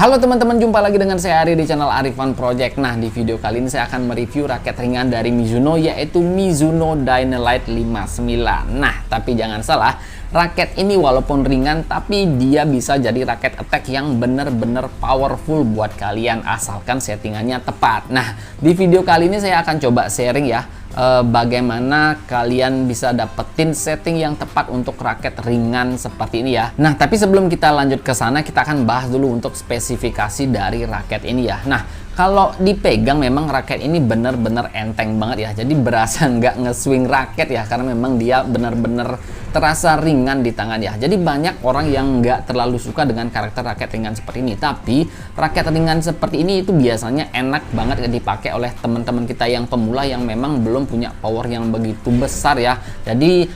Halo teman-teman, jumpa lagi dengan saya Ari di channel Ari Fun Project. Nah, di video kali ini saya akan mereview raket ringan dari Mizuno, yaitu Mizuno Dynalite 59. Nah, tapi jangan salah, raket ini walaupun ringan, tapi dia bisa jadi raket attack yang bener-bener powerful buat kalian, asalkan settingannya tepat. Nah, di video kali ini saya akan coba sharing ya, bagaimana kalian bisa dapetin setting yang tepat untuk raket ringan seperti ini ya. Nah, tapi sebelum kita lanjut ke sana, kita akan bahas dulu untuk spesifikasi dari raket ini ya. Nah, kalau dipegang memang raket ini bener-bener enteng banget ya. Jadi berasa nggak nge-swing raket ya, karena memang dia bener-bener terasa ringan di tangan ya. Jadi banyak orang yang nggak terlalu suka dengan karakter raket ringan seperti ini. Tapi raket ringan seperti ini itu biasanya enak banget dipakai oleh teman-teman kita yang pemula yang memang belum punya power yang begitu besar ya. Jadi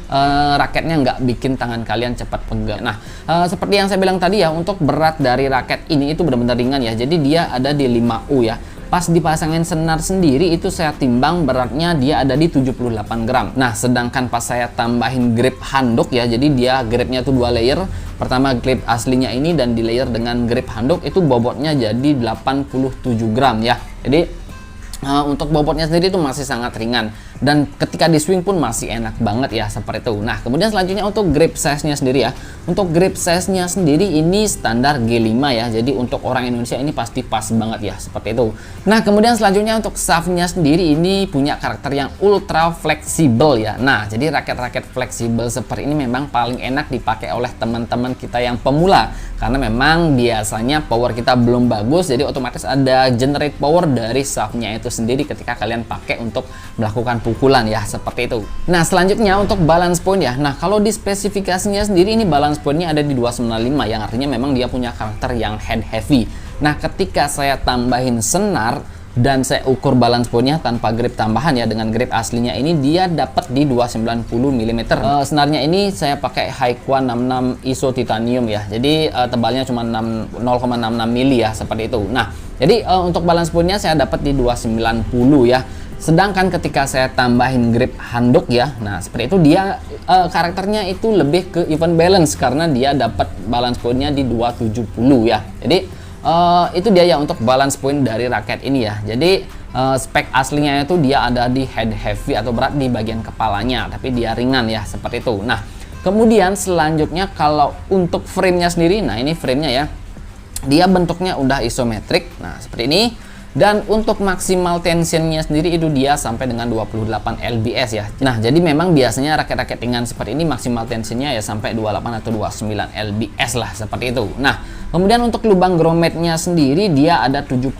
raketnya nggak bikin tangan kalian cepat pegal. Nah, seperti yang saya bilang tadi ya, untuk berat dari raket ini itu benar-benar ringan ya. Jadi dia ada di 5U ya. Pas dipasangin senar sendiri itu saya timbang beratnya dia ada di 78 gram. Nah, sedangkan pas saya tambahin grip handuk ya, jadi dia gripnya tuh 2 layer. Pertama grip aslinya ini dan di layer dengan grip handuk itu bobotnya jadi 87 gram ya. Jadi untuk bobotnya sendiri itu masih sangat ringan dan ketika di swing pun masih enak banget ya, seperti itu. Nah, kemudian selanjutnya untuk grip size-nya sendiri ya. Untuk grip size-nya sendiri ini standar G5 ya. Jadi untuk orang Indonesia ini pasti pas banget ya, seperti itu. Nah, kemudian selanjutnya untuk shaft-nya sendiri ini punya karakter yang ultra fleksibel ya. Nah, jadi raket-raket fleksibel seperti ini memang paling enak dipakai oleh teman-teman kita yang pemula, karena memang biasanya power kita belum bagus, jadi otomatis ada generate power dari shaft-nya itu sendiri ketika kalian pakai untuk melakukan pukulan ya, seperti itu. Nah, selanjutnya untuk balance point ya. Nah, kalau di spesifikasinya sendiri ini balance pointnya ada di 295, yang artinya memang dia punya karakter yang head heavy. Nah, ketika saya tambahin senar dan saya ukur balance pointnya tanpa grip tambahan ya, dengan grip aslinya ini dia dapat di 290 mm. Senarnya ini saya pakai Haiwa 66 ISO titanium ya. Jadi tebalnya cuma 0,66 mili ya, seperti itu. Nah, jadi untuk balance pointnya saya dapat di 290 ya. Sedangkan ketika saya tambahin grip handuk ya, nah seperti itu dia karakternya itu lebih ke even balance karena dia dapat balance pointnya di 270 ya. Jadi itu dia ya untuk balance point dari raket ini ya. Jadi spek aslinya itu dia ada di head heavy atau berat di bagian kepalanya, tapi dia ringan ya, seperti itu. Nah, kemudian selanjutnya kalau untuk framenya sendiri, nah ini framenya ya, dia bentuknya udah isometrik, nah seperti ini. Dan untuk maksimal tensionnya sendiri itu dia sampai dengan 28 lbs ya. Nah, jadi memang biasanya raket-raket ringan seperti ini maksimal tensionnya ya sampai 28 atau 29 lbs lah, seperti itu. Nah, kemudian untuk lubang grommetnya sendiri dia ada 72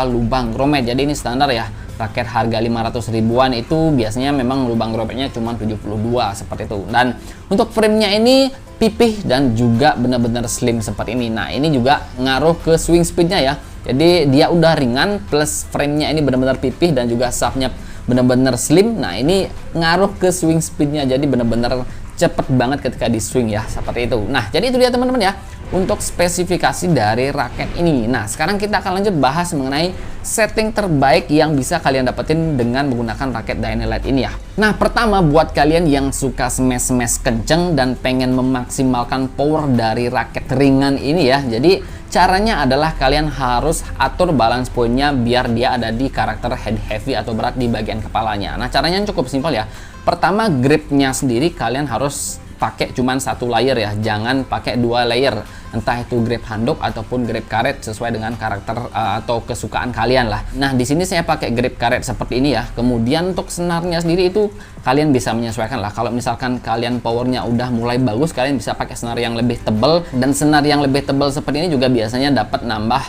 lubang grommet. Jadi ini standar ya. Raket harga 500 ribuan itu biasanya memang lubang grommetnya cuma 72 seperti itu. Dan untuk framenya ini pipih dan juga benar-benar slim seperti ini. Nah, ini juga ngaruh ke swing speednya ya. Jadi dia udah ringan plus framenya ini benar-benar pipih dan juga shaftnya benar-benar slim. Nah, ini ngaruh ke swing speednya, jadi benar-benar cepet banget ketika di swing ya, seperti itu. Nah, jadi itu dia teman-teman ya untuk spesifikasi dari raket ini. Nah, sekarang kita akan lanjut bahas mengenai setting terbaik yang bisa kalian dapetin dengan menggunakan raket Dynalite ini ya. Nah, pertama buat kalian yang suka smash-smash kenceng dan pengen memaksimalkan power dari raket ringan ini ya. Jadi caranya adalah kalian harus atur balance pointnya biar dia ada di karakter head heavy atau berat di bagian kepalanya. Nah, caranya cukup simpel ya. Pertama, gripnya sendiri kalian harus pakai cuman 1 layer ya, jangan pakai 2 layer, entah itu grip handuk ataupun grip karet sesuai dengan karakter atau kesukaan kalian lah. Nah, di sini saya pakai grip karet seperti ini ya. Kemudian untuk senarnya sendiri itu kalian bisa menyesuaikan lah. Kalau misalkan kalian powernya udah mulai bagus, kalian bisa pakai senar yang lebih tebal, dan senar yang lebih tebal seperti ini juga biasanya dapat nambah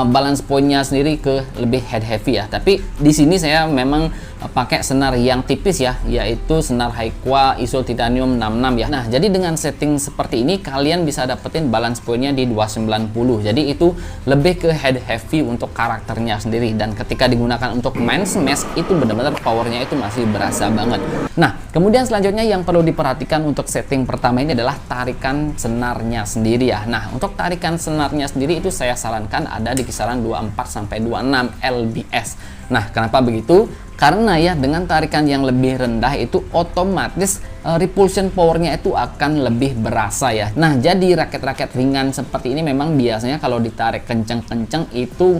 balance pointnya sendiri ke lebih head heavy ya. Tapi di sini saya memang pakai senar yang tipis ya, yaitu senar Haiwa ISO titanium 66 ya. Nah, jadi dengan setting seperti ini kalian bisa dapetin balance pointnya di 290. Jadi itu lebih ke head heavy untuk karakternya sendiri, dan ketika digunakan untuk main smash itu benar-benar powernya itu masih berasa banget. Nah, kemudian selanjutnya yang perlu diperhatikan untuk setting pertama ini adalah tarikan senarnya sendiri ya. Nah, untuk tarikan senarnya sendiri itu saya sarankan ada di kisaran 24 sampai 26 lbs. Nah, kenapa begitu? Karena ya dengan tarikan yang lebih rendah itu otomatis repulsion powernya itu akan lebih berasa ya. Nah, jadi raket-raket ringan seperti ini memang biasanya kalau ditarik kenceng-kenceng itu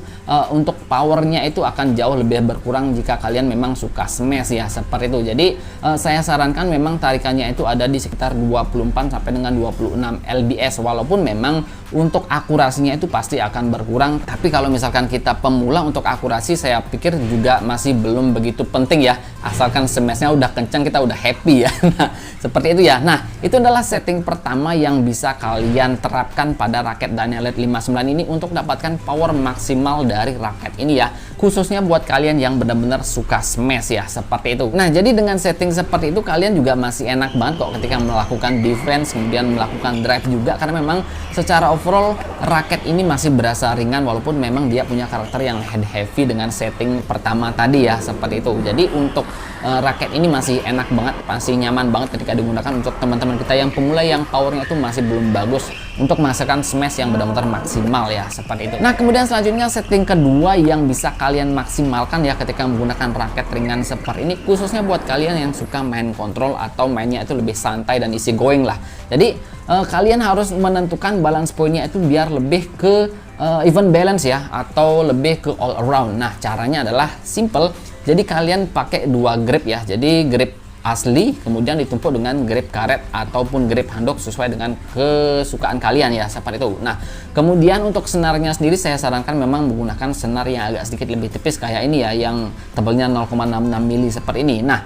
untuk powernya itu akan jauh lebih berkurang jika kalian memang suka smash ya, seperti itu. Jadi saya sarankan memang tarikannya itu ada di sekitar 24 sampai dengan 26 lbs, walaupun memang untuk akurasinya itu pasti akan berkurang. Tapi kalau misalkan kita pemula, untuk akurasi saya pikir juga masih belum begitu penting ya, asalkan smashnya udah kencang kita udah happy ya. Nah, seperti itu ya. Nah, itu adalah setting pertama yang bisa kalian terapkan pada raket Dynalite 59 ini untuk dapatkan power maksimal dari raket ini ya, khususnya buat kalian yang benar-benar suka smash ya, seperti itu. Nah, jadi dengan setting seperti itu kalian juga masih enak banget kok ketika melakukan defense, kemudian melakukan drive juga, karena memang secara overall raket ini masih berasa ringan walaupun memang dia punya karakter yang head heavy dengan setting pertama tadi ya, seperti itu. Jadi untuk raket ini masih enak banget, masih nyaman banget ketika digunakan untuk teman-teman kita yang pemula yang powernya itu masih belum bagus untuk menghasilkan smash yang benar-benar maksimal ya, seperti itu. Nah, kemudian selanjutnya setting kedua yang bisa kalian maksimalkan ya ketika menggunakan raket ringan seperti ini, khususnya buat kalian yang suka main kontrol atau mainnya itu lebih santai dan easy going lah. Jadi kalian harus menentukan balance pointnya itu biar lebih ke even balance ya, atau lebih ke all around. Nah, caranya adalah simple. Jadi kalian pakai dua grip ya. Jadi grip asli kemudian ditumpuk dengan grip karet ataupun grip handuk sesuai dengan kesukaan kalian ya, seperti itu. Nah, kemudian untuk senarnya sendiri saya sarankan memang menggunakan senar yang agak sedikit lebih tipis kayak ini ya, yang tebalnya 0,66 mili seperti ini. Nah,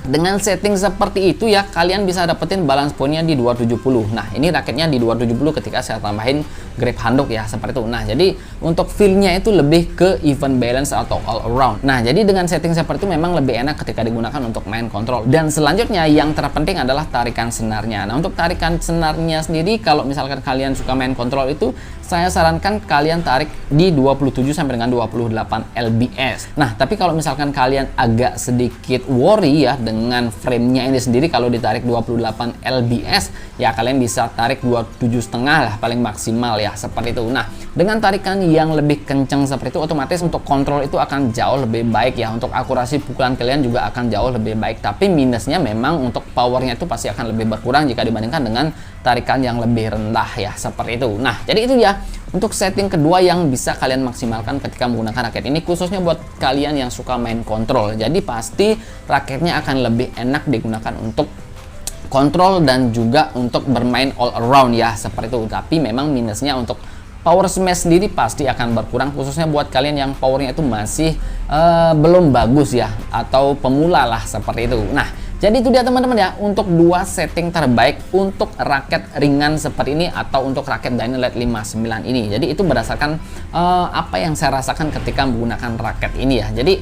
dengan setting seperti itu ya, kalian bisa dapetin balance pointnya di 270. Nah, ini raketnya di 270 ketika saya tambahin grip handuk ya, seperti itu. Nah, jadi untuk feel-nya itu lebih ke even balance atau all around. Nah, jadi dengan setting seperti itu memang lebih enak ketika digunakan untuk main kontrol. Dan selanjutnya yang terpenting adalah tarikan senarnya. Nah, untuk tarikan senarnya sendiri, kalau misalkan kalian suka main kontrol itu, saya sarankan kalian tarik di 27 sampai dengan 28 lbs. Nah, tapi kalau misalkan kalian agak sedikit worry ya dengan frame-nya ini sendiri, kalau ditarik 28 lbs ya kalian bisa tarik 27,5 lah paling maksimal ya, seperti itu. Nah, dengan tarikan yang lebih kencang seperti itu, otomatis untuk kontrol itu akan jauh lebih baik ya, untuk akurasi pukulan kalian juga akan jauh lebih baik. Tapi minusnya memang untuk powernya itu pasti akan lebih berkurang jika dibandingkan dengan tarikan yang lebih rendah ya, seperti itu. Nah, jadi itu ya untuk setting kedua yang bisa kalian maksimalkan ketika menggunakan raket ini, khususnya buat kalian yang suka main kontrol. Jadi pasti raketnya akan lebih enak digunakan untuk kontrol dan juga untuk bermain all around ya, seperti itu. Tapi memang minusnya untuk power smash sendiri pasti akan berkurang, khususnya buat kalian yang powernya itu masih belum bagus ya, atau pemula lah, seperti itu. Nah, jadi itu dia teman-teman ya, untuk dua setting terbaik untuk raket ringan seperti ini atau untuk raket Dynalite 59 ini. Jadi itu berdasarkan apa yang saya rasakan ketika menggunakan raket ini ya. Jadi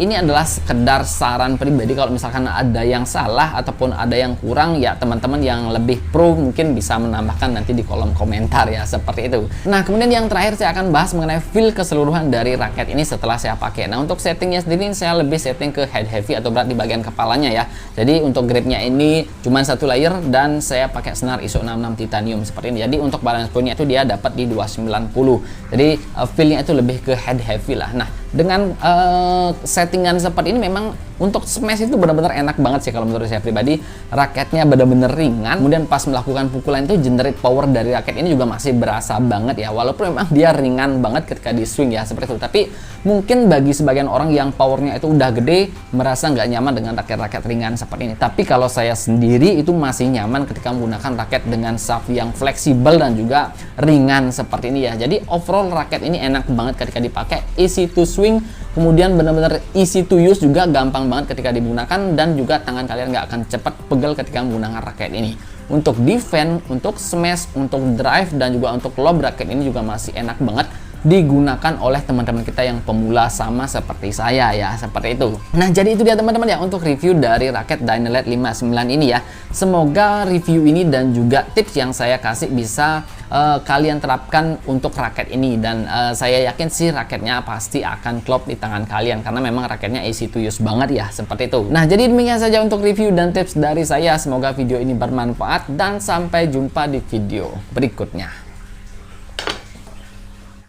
ini adalah sekedar saran pribadi. Kalau misalkan ada yang salah ataupun ada yang kurang ya, teman-teman yang lebih pro mungkin bisa menambahkan nanti di kolom komentar ya, seperti itu. Nah, kemudian yang terakhir saya akan bahas mengenai feel keseluruhan dari raket ini setelah saya pakai. Nah, untuk settingnya sendiri saya lebih setting ke head heavy atau berat di bagian kepalanya ya. Jadi untuk gripnya ini cuma satu layer dan saya pakai senar ISO 66 titanium seperti ini. Jadi untuk balance pointnya itu dia dapat di 290. Jadi feelnya itu lebih ke head heavy lah. Nah, dengan settingan seperti ini memang untuk smash itu benar-benar enak banget sih kalau menurut saya pribadi. Raketnya benar-benar ringan, kemudian pas melakukan pukulan itu generate power dari raket ini juga masih berasa banget ya, walaupun memang dia ringan banget ketika di swing ya, seperti itu. Tapi mungkin bagi sebagian orang yang powernya itu udah gede merasa nggak nyaman dengan raket-raket ringan seperti ini. Tapi kalau saya sendiri itu masih nyaman ketika menggunakan raket dengan shaft yang fleksibel dan juga ringan seperti ini ya. Jadi overall raket ini enak banget ketika dipakai, easy to swing, kemudian benar-benar easy to use juga, gampang banget ketika digunakan, dan juga tangan kalian nggak akan cepat pegel ketika menggunakan raket ini. Untuk defense, untuk smash, untuk drive, dan juga untuk lob, raket ini juga masih enak banget digunakan oleh teman-teman kita yang pemula sama seperti saya ya, seperti itu. Nah, jadi itu dia teman-teman ya untuk review dari raket Dynalite 59 ini ya. Semoga review ini dan juga tips yang saya kasih bisa kalian terapkan untuk raket ini, dan saya yakin sih raketnya pasti akan klop di tangan kalian karena memang raketnya easy to use banget ya, seperti itu. Nah, jadi demikian saja untuk review dan tips dari saya. Semoga video ini bermanfaat dan sampai jumpa di video berikutnya.